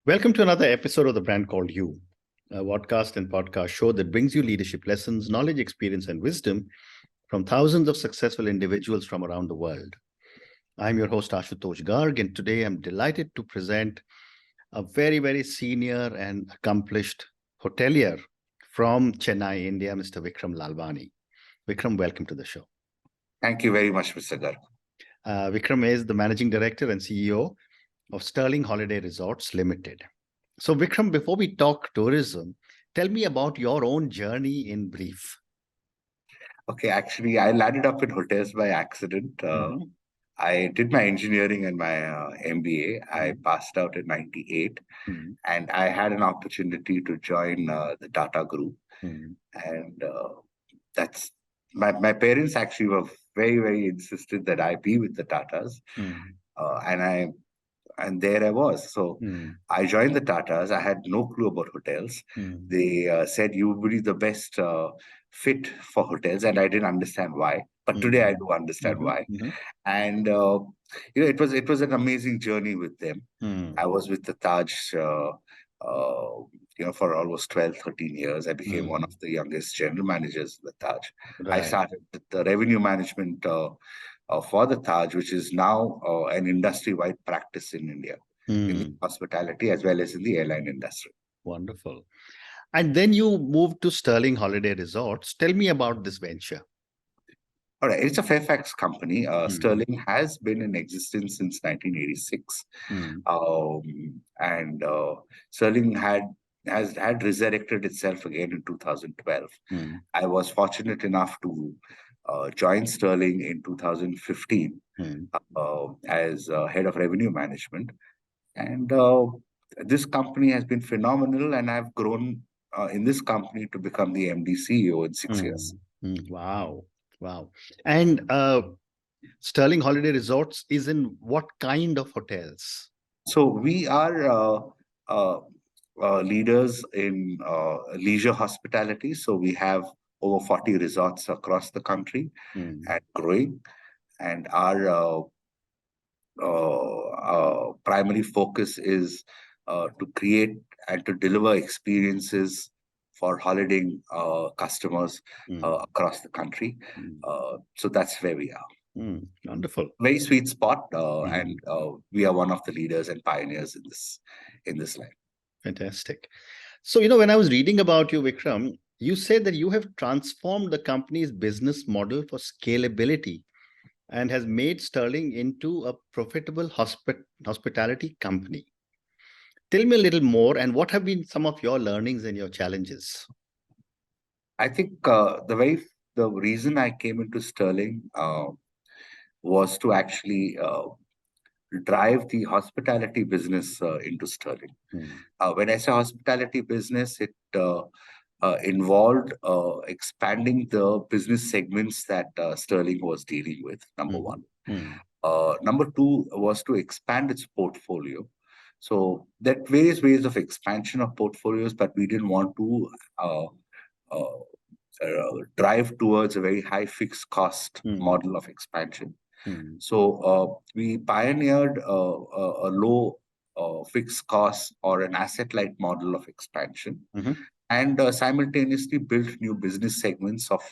Welcome to another episode of The Brand Called You, a podcast and podcast show that brings you leadership lessons, knowledge, experience, and wisdom from thousands of successful individuals from around the world. I'm your host, Ashutosh Garg, and today I'm delighted to present a very, very senior and accomplished hotelier from Chennai, India, Mr. Vikram Lalvani. Vikram, welcome to the show. Thank you very much, Mr. Garg. Vikram is the Managing Director and CEO of Sterling Holiday Resorts Limited. So Vikram, before we talk tourism, tell me about your own journey in brief. Okay, actually, I landed up in hotels by accident. I did my engineering and my MBA. I passed out in 98 and I had an opportunity to join the Tata Group. And that's my parents actually were very, very insistent that I be with the Tatas. And there I was. So I joined the Tatas. I had no clue about hotels. They said you would be the best fit for hotels, and I didn't understand why. But today I do understand why. And it was an amazing journey with them. I was with the Taj, for almost 12, 13 years. I became one of the youngest general managers of the Taj. I started the revenue management for the Taj, which is now an industry-wide practice in India, in the hospitality as well as in the airline industry. Wonderful. And then you moved to Sterling Holiday Resorts. Tell me about this venture. All right, it's a Fairfax company. Sterling has been in existence since 1986, and Sterling has resurrected itself again in 2012. I was fortunate enough to join Sterling in 2015 as head of revenue management, and this company has been phenomenal, and I've grown in this company to become the MD CEO in 6 years. Wow. And Sterling Holiday Resorts is in what kind of hotels? So we are leaders in leisure hospitality. So we have over 40 resorts across the country and growing. And our primary focus is to create and to deliver experiences for holidaying customers across the country. So that's where we are. Wonderful. Very sweet spot, and we are one of the leaders and pioneers in this line. Fantastic. So, when I was reading about you, Vikram, you said that you have transformed the company's business model for scalability and has made Sterling into a profitable hospitality company. Tell me a little more, and what have been some of your learnings and your challenges? I think the reason I came into Sterling was to actually drive the hospitality business into Sterling. When I say hospitality business, it involved expanding the business segments that Sterling was dealing with, number one. Number two was to expand its portfolio. So there are various ways of expansion of portfolios, but we didn't want to drive towards a very high fixed cost model of expansion. So we pioneered a low fixed cost or an asset-light model of expansion, and simultaneously built new business segments of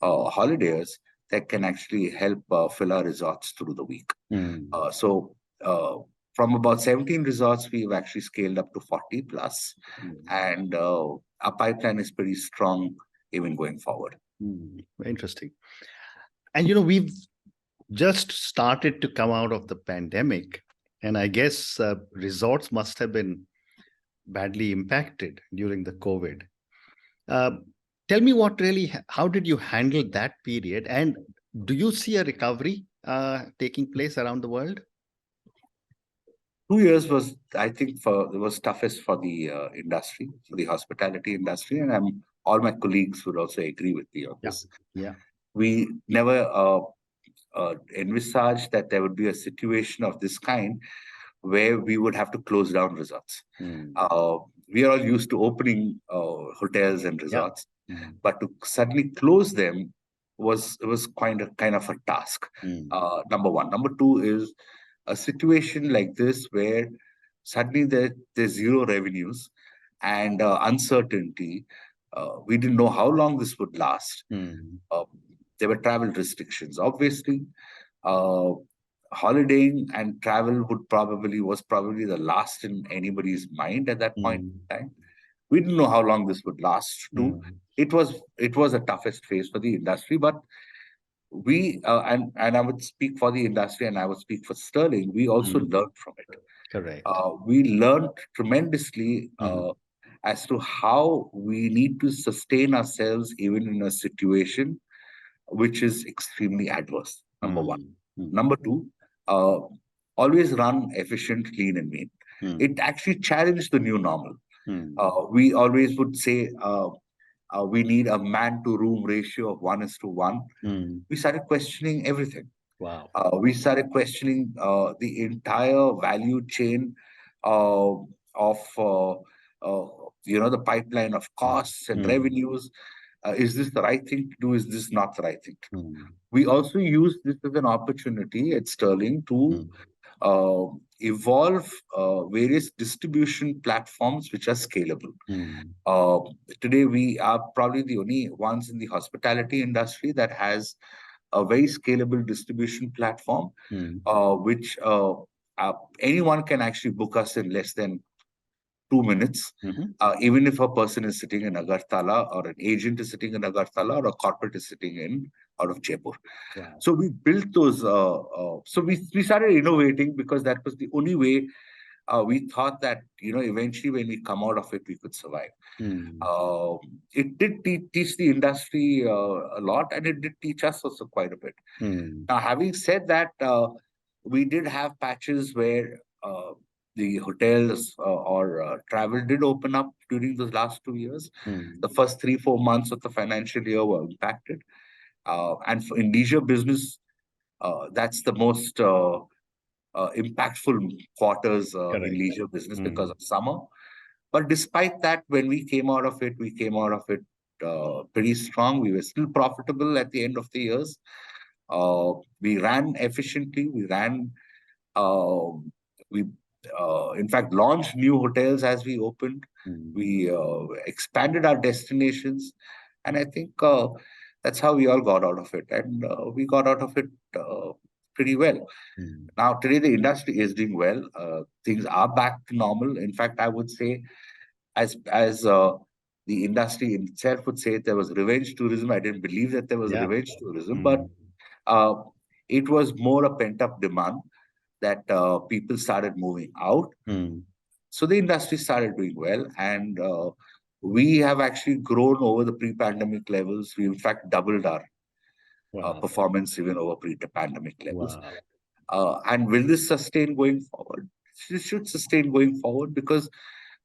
holidays that can actually help fill our resorts through the week. So from about 17 resorts, we've actually scaled up to 40 plus, and our pipeline is pretty strong even going forward. Very interesting. And we've just started to come out of the pandemic, and I guess resorts must have been badly impacted during the COVID. Tell me how did you handle that period, and do you see a recovery taking place around the world? 2 years was, I think, was toughest for the industry, for the hospitality industry, and all my colleagues would also agree with me on this. We never envisaged that there would be a situation of this kind where we would have to close down resorts. We are all used to opening hotels and resorts, but to suddenly close them was kind of a task. Number one. Number two is a situation like this where suddenly there's zero revenues and uncertainty. We didn't know how long this would last. There were travel restrictions, obviously. Uh, Holidaying and travel was probably the last in anybody's mind at that point in time. We didn't know how long this would last to. It was the toughest phase for the industry, but we and I would speak for the industry and I would speak for Sterling. We also learned from it. Correct. We learned tremendously as to how we need to sustain ourselves even in a situation which is extremely adverse. Number one. Number two, always run efficient, lean, and mean. It actually challenged the new normal. We always would say we need a man to room ratio of 1:1. We started questioning everything. Wow. We started questioning the entire value chain of the pipeline of costs and revenues. Is this the right thing to do? Is this not the right thing to do? We also use this as an opportunity at Sterling to evolve various distribution platforms which are scalable. Today, we are probably the only ones in the hospitality industry that has a very scalable distribution platform, which anyone can actually book us in less than 2 minutes, even if a person is sitting in Agartala or an agent is sitting in Agartala or a corporate is sitting out of Jaipur. Wow. So we built those. So we started innovating because that was the only way. We thought that eventually when we come out of it, we could survive. It did teach the industry a lot, and it did teach us also quite a bit. Now, having said that, we did have patches where the hotels or travel did open up during those last 2 years. The first 3-4 months of the financial year were impacted. And in leisure business, that's the most impactful quarters in leisure business because of summer. But despite that, when we came out of it, pretty strong. We were still profitable at the end of the years. We ran efficiently. We in fact launched new hotels as we opened. We expanded our destinations, and I think that's how we all got out of it. And we got out of it pretty well. Now, today the industry is doing well. Things are back to normal. In fact, I would say, as the industry itself would say, there was revenge tourism. I didn't believe that there was revenge tourism, but it was more a pent-up demand that people started moving out. So the industry started doing well, and we have actually grown over the pre-pandemic levels. We, in fact, doubled our performance even over pre-pandemic levels. And will this sustain going forward? This should sustain going forward because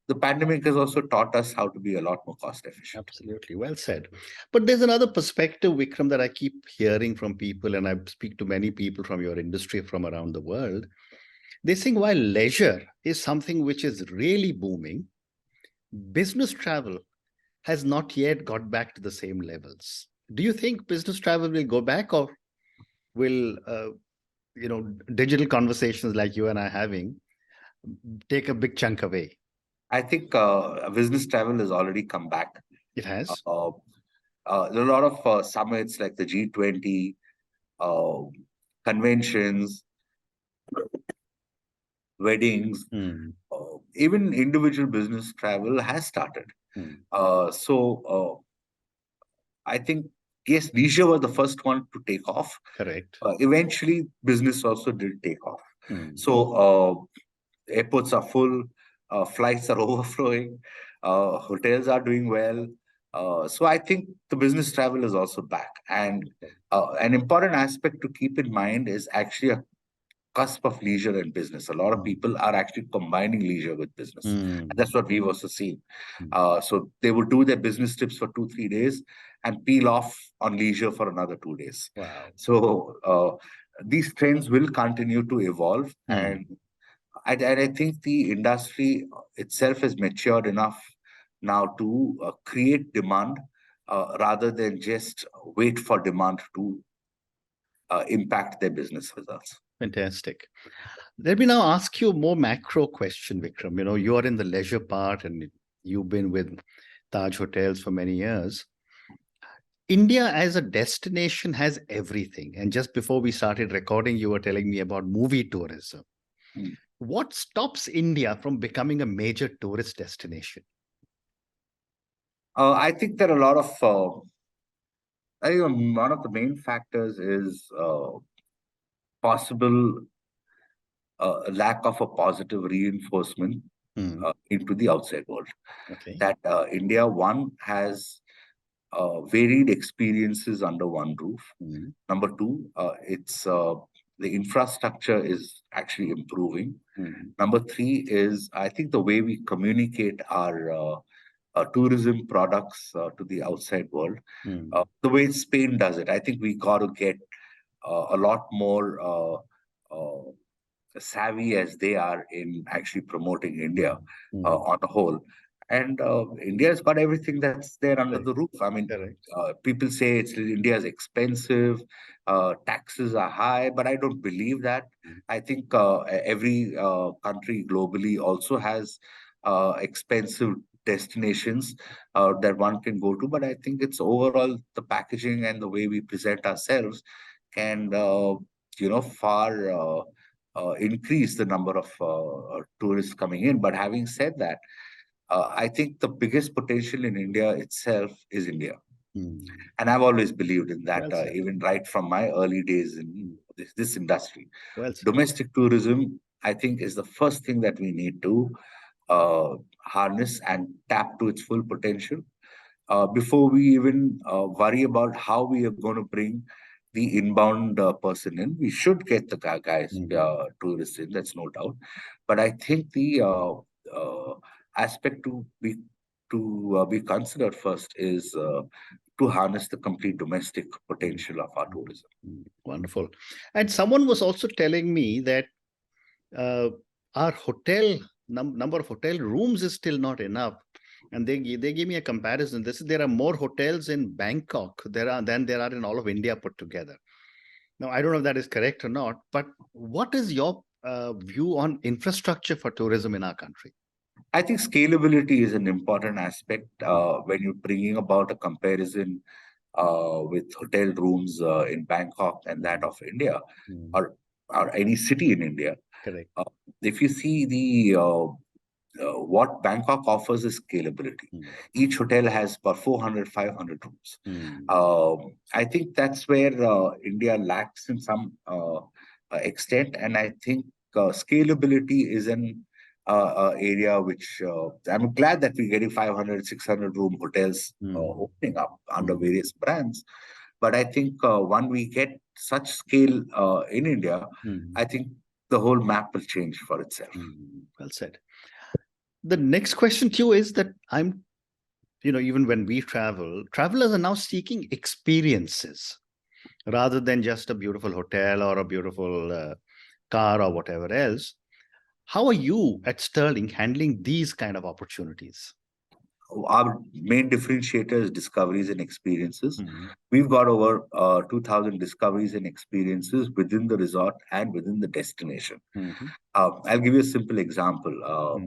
the pandemic has also taught us how to be a lot more cost efficient. Absolutely. Well said. But there's another perspective, Vikram, that I keep hearing from people, and I speak to many people from your industry from around the world. They think while leisure is something which is really booming, business travel has not yet got back to the same levels. Do you think business travel will go back, or will digital conversations like you and I having take a big chunk away? I think business travel has already come back. It has. There are a lot of summits like the G20, conventions, weddings, even individual business travel has started. So I think, yes, leisure was the first one to take off. Correct. Eventually, business also did take off. So airports are full, flights are overflowing, hotels are doing well. So I think the business travel is also back. And an important aspect to keep in mind is actually a cusp of leisure and business. A lot of people are actually combining leisure with business. And that's what we've also seen. So they would do their business trips for 2-3 days and peel off on leisure for another 2 days. Wow. So these trends will continue to evolve. And I think the industry itself has matured enough now to create demand rather than just wait for demand to impact their business results. Fantastic. Let me now ask you a more macro question, Vikram. You are in the leisure part and you've been with Taj Hotels for many years. India as a destination has everything. And just before we started recording, you were telling me about movie tourism. Mm. What stops India from becoming a major tourist destination? I think there are a lot of, I think one of the main factors is possible lack of a positive reinforcement into the outside world. Okay. That India, one, has varied experiences under one roof. Number two, it's the infrastructure is actually improving. Number three is, I think, the way we communicate our tourism products to the outside world. The way Spain does it, I think we got to get a lot more savvy as they are in actually promoting India on a whole. And India's got everything that's there under the roof. I mean, people say India is expensive, taxes are high, but I don't believe that. I think every country globally also has expensive destinations that one can go to. But I think it's overall the packaging and the way we present ourselves can, far increase the number of tourists coming in. But having said that, I think the biggest potential in India itself is India. And I've always believed in that, even right from my early days in this industry. Domestic tourism, I think, is the first thing that we need to harness and tap to its full potential. Before we even worry about how we are going to bring the inbound person in, we should get the guys, tourists in, that's no doubt. But I think the aspect to be considered first is to harness the complete domestic potential of our tourism. Wonderful. And someone was also telling me that our hotel number of hotel rooms is still not enough. And they gave me a comparison. There are more hotels in Bangkok than there are in all of India put together. Now, I don't know if that is correct or not, but what is your view on infrastructure for tourism in our country? I think scalability is an important aspect when you're bringing about a comparison with hotel rooms in Bangkok and that of India, or any city in India. Correct. If you see what Bangkok offers is scalability. Each hotel has about 400, 500 rooms. I think that's where India lacks in some extent. And I think scalability is an area which I'm glad that we're getting 500, 600 room hotels opening up under various brands. But I think when we get such scale in India, I think the whole map will change for itself. Well said. The next question to you is that even when we travelers are now seeking experiences rather than just a beautiful hotel or a beautiful car or whatever else. How are you at Sterling handling these kind of opportunities? Our main differentiator is discoveries and experiences. We've got over 2,000 discoveries and experiences within the resort and within the destination. I'll give you a simple example.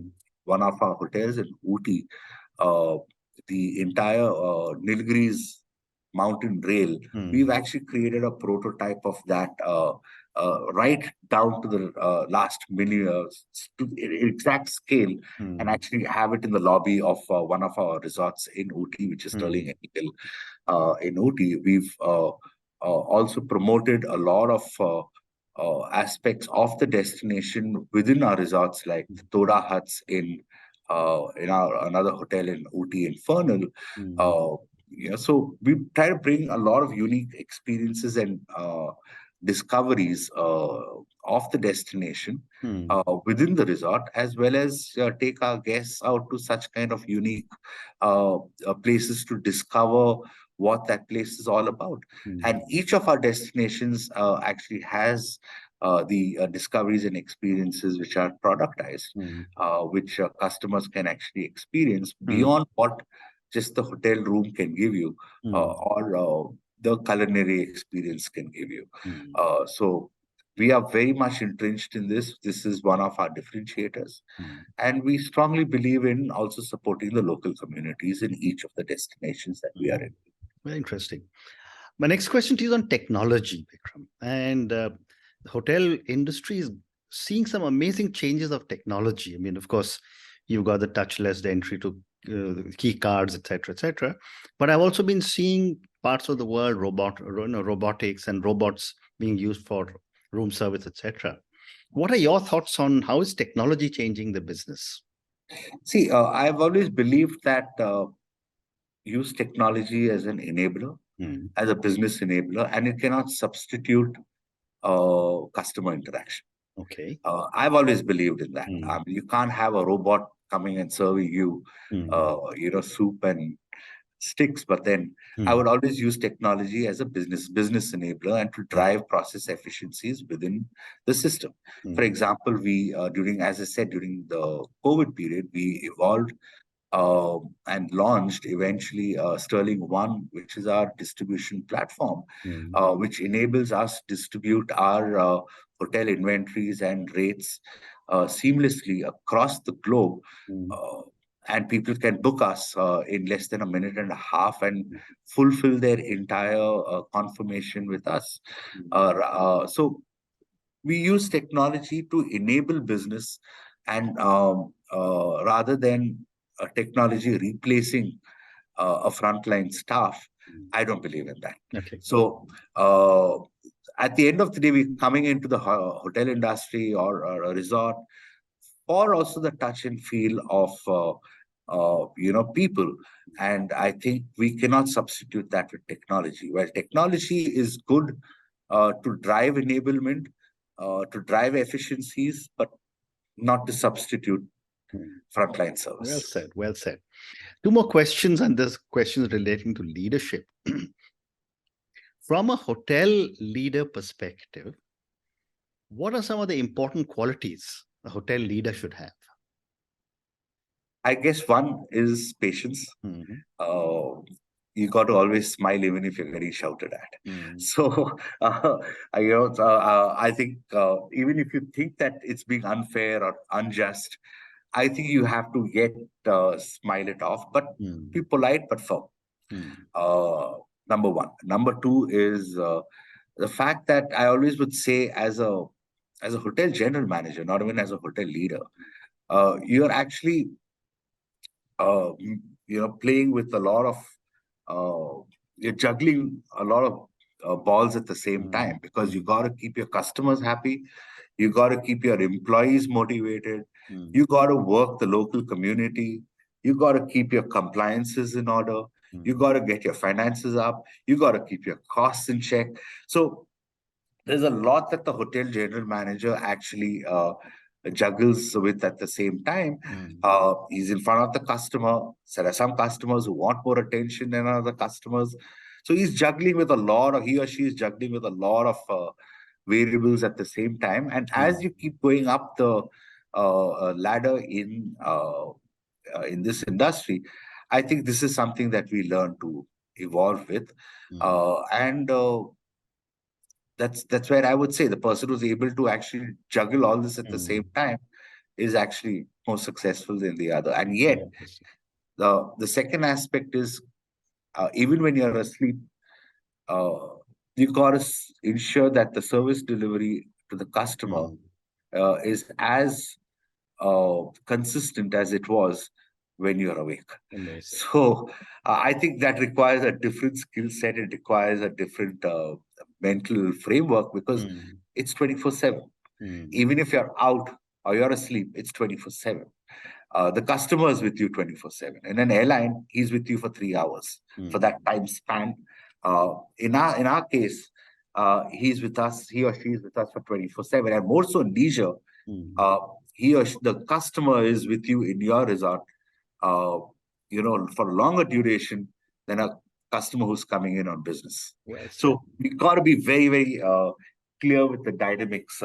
One of our hotels in Ooty, the entire Nilgiris mountain rail, we've actually created a prototype of that right down to the last to exact scale, and actually have it in the lobby of one of our resorts in Ooty, which is Sterling in Ooty. We've also promoted a lot of aspects of the destination within our resorts, like the Toda huts in our another hotel in Ooty Infernal. So we try to bring a lot of unique experiences and discoveries of the destination within the resort, as well as take our guests out to such kind of unique places to discover what that place is all about. And each of our destinations actually has the discoveries and experiences which are productized, which customers can actually experience beyond what just the hotel room can give you, or the culinary experience can give you. So We are very much entrenched in this. This is one of our differentiators. And we strongly believe in also supporting the local communities in each of the destinations that we are in. Very interesting. My next question to you is on technology, Vikram. And the hotel industry is seeing some amazing changes of technology. I mean, of course, you've got the touchless entry to key cards, etc., etc. But I've also been seeing parts of the world robotics and robots being used for room service, etc. What are your thoughts on how is technology changing the business? See, I've always believed that use technology as an enabler, as a business enabler, and it cannot substitute customer interaction. Okay. I've always believed in that. You can't have a robot coming and serving you, soup and sticks, but then I would always use technology as a business enabler and to drive process efficiencies within the system. For example, we as I said, during the COVID period, we evolved and launched eventually Sterling One, which is our distribution platform, which enables us to distribute our hotel inventories and rates seamlessly across the globe. And people can book us in less than a minute and a half and fulfill their entire confirmation with us. So we use technology to enable business, and rather than technology replacing a frontline staff, I don't believe in that. Okay. So at the end of the day, we're coming into the hotel industry or a resort for also the touch and feel of people. And I think we cannot substitute that with technology. Well, technology is good to drive enablement, to drive efficiencies, but not to substitute frontline service. Well said. Well said. Two more questions, and this questions relating to leadership. From a hotel leader perspective, what are some of the important qualities a hotel leader should have? I guess one is patience. You got to always smile even if you're getting shouted at. So, I think even if you think that it's being unfair or unjust, I think you have to smile it off, but be polite but firm. Number one. Number two is the fact that I always would say, as a hotel general manager, not even as a hotel leader, you're actually playing with a lot of you're juggling a lot of balls at the same time, because you got to keep your customers happy, you got to keep your employees motivated, you got to work the local community, you got to keep your compliances in order, you got to get your finances up, you got to keep your costs in check. So there's a lot that the hotel general manager actually juggles with at the same time. He's in front of the customer. There are some customers who want more attention than other customers. So he or she is juggling with a lot of variables at the same time. And as you keep going up the ladder in this industry, I think this is something that we learn to evolve with. And that's where I would say the person who's able to actually juggle all this at the same time is actually more successful than the other. And yet, the second aspect is, even when you're asleep, you got to ensure that the service delivery to the customer is as consistent as it was when you're awake. Amazing. So I think that requires a different skill set. It requires a different mental framework, because it's 24/7. Even if you're out or you're asleep, it's 24/7. The customer is with you 24/7. In an airline, he's with you for 3 hours for that time span. In our case, he or she is with us for 24/7, and more so in leisure. The customer is with you in your resort, for a longer duration than a customer who's coming in on business. So we got to be very, very clear with the dynamics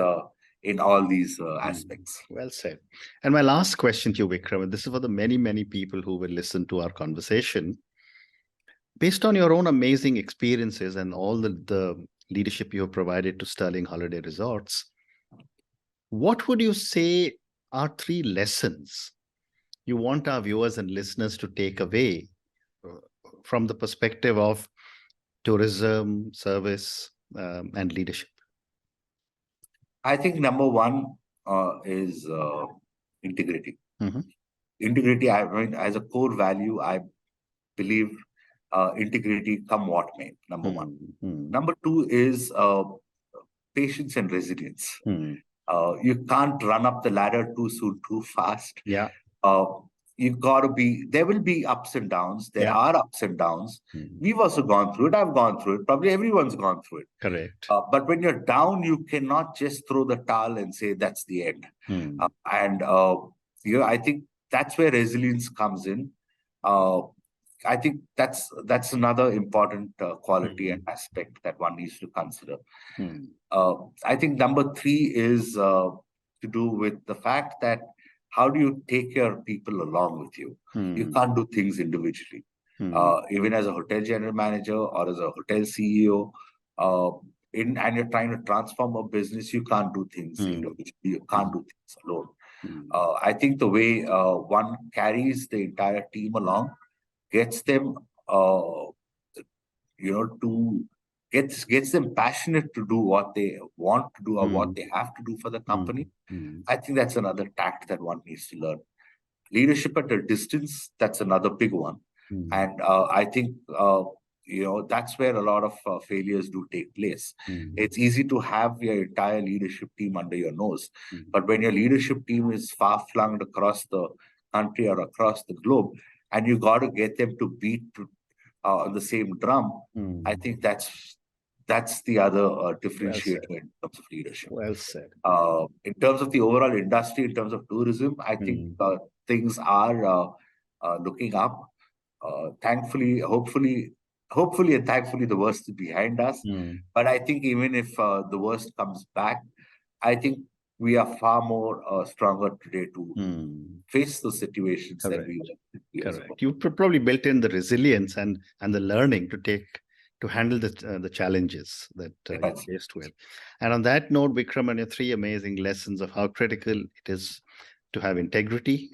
in all these aspects. Well said. And my last question to you, Vikram, and this is for the many, many people who will listen to our conversation. Based on your own amazing experiences and all the leadership you have provided to Sterling Holiday Resorts. What would you say are 3 lessons you want our viewers and listeners to take away from the perspective of tourism, service, and leadership? I think number one is integrity. Mm-hmm. Integrity, I mean, as a core value, I believe integrity come what may, number one. Mm-hmm. Number two is patience and resilience. Mm-hmm. You can't run up the ladder too soon, too fast. Yeah. You've got to be, there will be ups and downs. There are ups and downs. Mm-hmm. We've also gone through it. I've gone through it. Probably everyone's gone through it. Correct. But when you're down, you cannot just throw the towel and say that's the end. Mm-hmm. I think that's where resilience comes in. I think that's another important quality and aspect that one needs to consider. I think number three is to do with the fact that how do you take your people along with you? You can't do things individually. Even as a hotel general manager or as a hotel CEO, and you're trying to transform a business, you can't do things individually. You can't do things alone. I think the way one carries the entire team along gets them, gets them passionate to do what they want to do or what they have to do for the company. I think that's another tact that one needs to learn. Leadership at a distance, that's another big one. And I think, that's where a lot of failures do take place. It's easy to have your entire leadership team under your nose. But when your leadership team is far-flung across the country or across the globe, and you got to get them to beat on the same drum, I think that's the other differentiator in terms of leadership. Well said. In terms of the overall industry, in terms of tourism, I think things are looking up. Thankfully, hopefully, and thankfully, the worst is behind us. But I think even if the worst comes back, I think we are far more stronger today to face the situations that we were. Correct. You probably built in the resilience and the learning to handle the challenges that you're faced with. And on that note, Vikram, and your 3 amazing lessons of how critical it is to have integrity,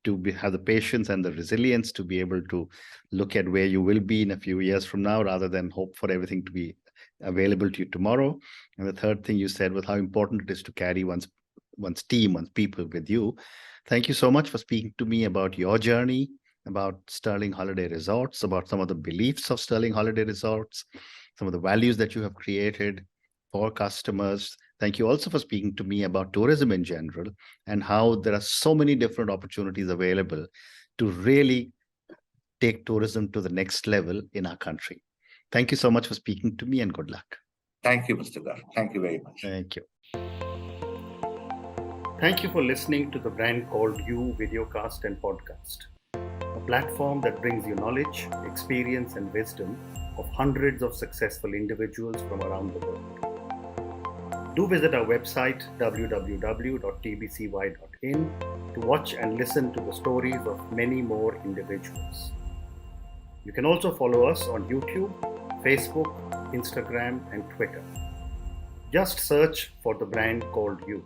to have the patience and the resilience to be able to look at where you will be in a few years from now, rather than hope for everything to be available to you tomorrow. And the third thing you said was how important it is to carry one's team, one's people with you. Thank you so much for speaking to me about your journey, about Sterling Holiday Resorts, about some of the beliefs of Sterling Holiday Resorts, some of the values that you have created for customers. Thank you also for speaking to me about tourism in general and how there are so many different opportunities available to really take tourism to the next level in our country. Thank you so much for speaking to me, and good luck. Thank you, Mr. Gar. Thank you very much. Thank you. Thank you for listening to the Brand Called You videocast and podcast, a platform that brings you knowledge, experience, and wisdom of hundreds of successful individuals from around the world. Do visit our website www.tbcy.in to watch and listen to the stories of many more individuals. You can also follow us on YouTube, Facebook, Instagram, and Twitter. Just search for the Brand Called You.